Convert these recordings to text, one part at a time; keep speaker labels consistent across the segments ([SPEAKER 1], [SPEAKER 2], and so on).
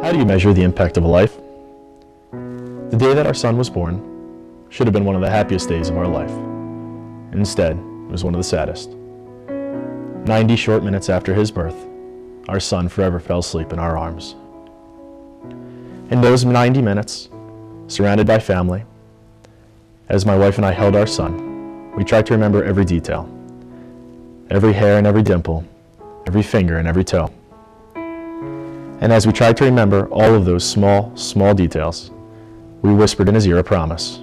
[SPEAKER 1] How do you measure the impact of a life? The day that our son was born should have been one of the happiest days of our life. Instead, it was one of the saddest. 90 short minutes after his birth, our son forever fell asleep in our arms. In those 90 minutes, surrounded by family, as my wife and I held our son, we tried to remember every detail, every hair and every dimple, every finger and every toe. And as we tried to remember all of those small, small details, we whispered in his ear a promise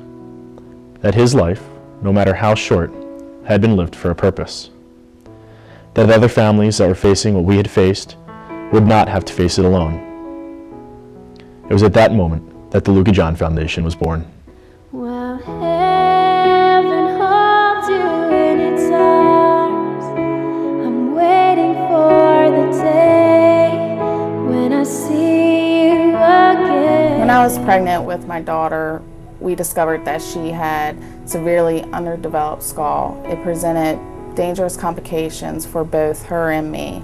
[SPEAKER 1] that his life, no matter how short, had been lived for a purpose. That other families that were facing what we had faced would not have to face it alone. It was at that moment that the Luca John Foundation was born.
[SPEAKER 2] Well, heaven holds you in its arms. I'm waiting for the day when I see you again.
[SPEAKER 3] When I was pregnant with my daughter, we discovered that she had severely underdeveloped skull. It presented dangerous complications for both her and me.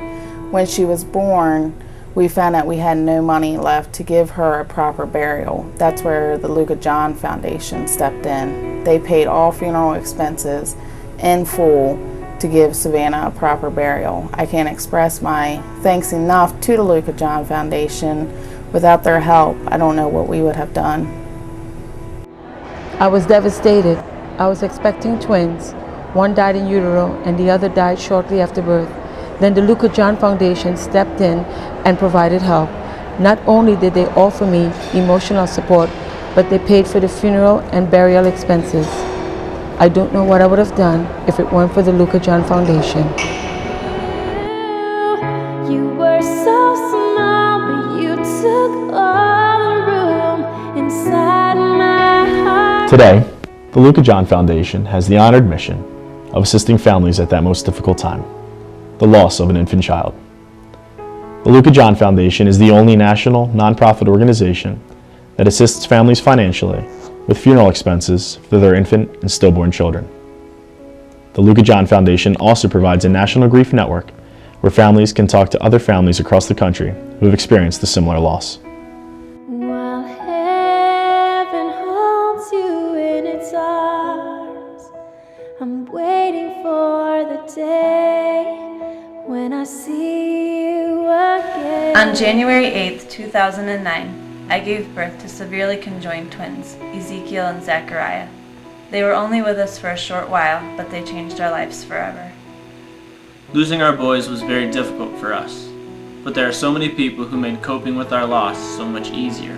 [SPEAKER 3] When she was born, we found that we had no money left to give her a proper burial. That's where the Luca John Foundation stepped in. They paid all funeral expenses in full to give Savannah a proper burial. I can't express my thanks enough to the Luca John Foundation. Without their help, I don't know what we would have done.
[SPEAKER 4] I was devastated. I was expecting twins. One died in utero and the other died shortly after birth. Then the Luca John Foundation stepped in and provided help. Not only did they offer me emotional support, but they paid for the funeral and burial expenses. I don't know what I would have done if it weren't for the Luca John Foundation.
[SPEAKER 2] You were so small, but you took all the room inside my heart.
[SPEAKER 1] Today, the Luca John Foundation has the honored mission of assisting families at that most difficult time, the loss of an infant child. The Luca John Foundation is the only national nonprofit organization that assists families financially with funeral expenses for their infant and stillborn children. The Luca John Foundation also provides a national grief network where families can talk to other families across the country who have experienced a similar loss.
[SPEAKER 2] While heaven holds you in its arms, I'm waiting for the day when I see you again.
[SPEAKER 5] On January 8th, 2009, I gave birth to severely conjoined twins, Ezekiel and Zachariah. They were only with us for a short while, but they changed our lives forever.
[SPEAKER 6] Losing our boys was very difficult for us, but there are so many people who made coping with our loss so much easier.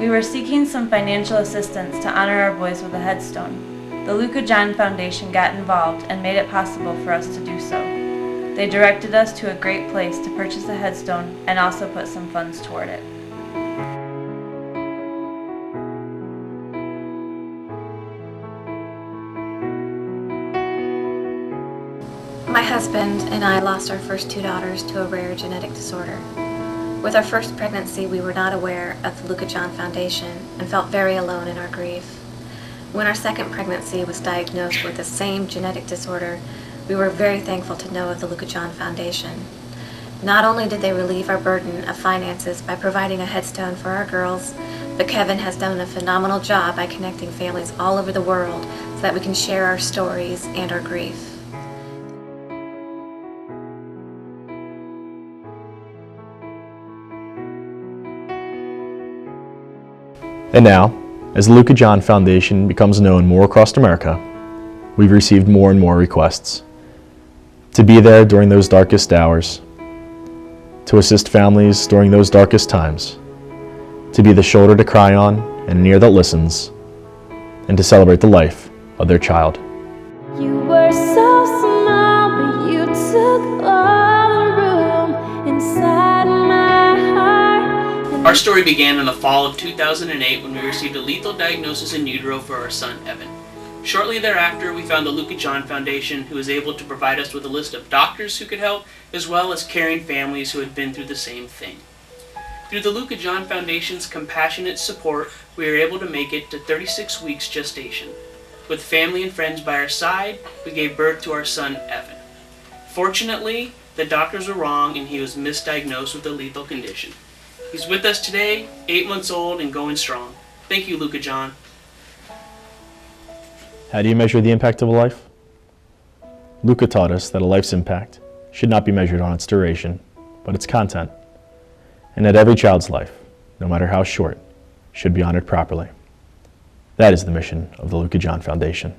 [SPEAKER 5] We were seeking some financial assistance to honor our boys with a headstone. The Luca John Foundation got involved and made it possible for us to do so. They directed us to a great place to purchase a headstone and also put some funds toward it.
[SPEAKER 7] My husband and I lost our first two daughters to a rare genetic disorder. With our first pregnancy, we were not aware of the Luca John Foundation and felt very alone in our grief. When our second pregnancy was diagnosed with the same genetic disorder, we were very thankful to know of the Luca John Foundation. Not only did they relieve our burden of finances by providing a headstone for our girls, but Kevin has done a phenomenal job by connecting families all over the world so that we can share our stories and our grief.
[SPEAKER 1] And now, as the Luca John Foundation becomes known more across America, we've received more and more requests to be there during those darkest hours, to assist families during those darkest times, to be the shoulder to cry on and an ear that listens, and to celebrate the life of their child.
[SPEAKER 2] You were so small, but you took all the room inside my heart.
[SPEAKER 6] Our story began in the fall of 2008 when we received a lethal diagnosis in utero for our son, Evan. Shortly thereafter, we found the Luca John Foundation, who was able to provide us with a list of doctors who could help, as well as caring families who had been through the same thing. Through the Luca John Foundation's compassionate support, we were able to make it to 36 weeks gestation. With family and friends by our side, we gave birth to our son, Evan. Fortunately, the doctors were wrong and he was misdiagnosed with a lethal condition. He's with us today, 8 months old and going strong. Thank you, Luca John.
[SPEAKER 1] How do you measure the impact of a life? Luca taught us that a life's impact should not be measured on its duration, but its content, and that every child's life, no matter how short, should be honored properly. That is the mission of the Luca John Foundation.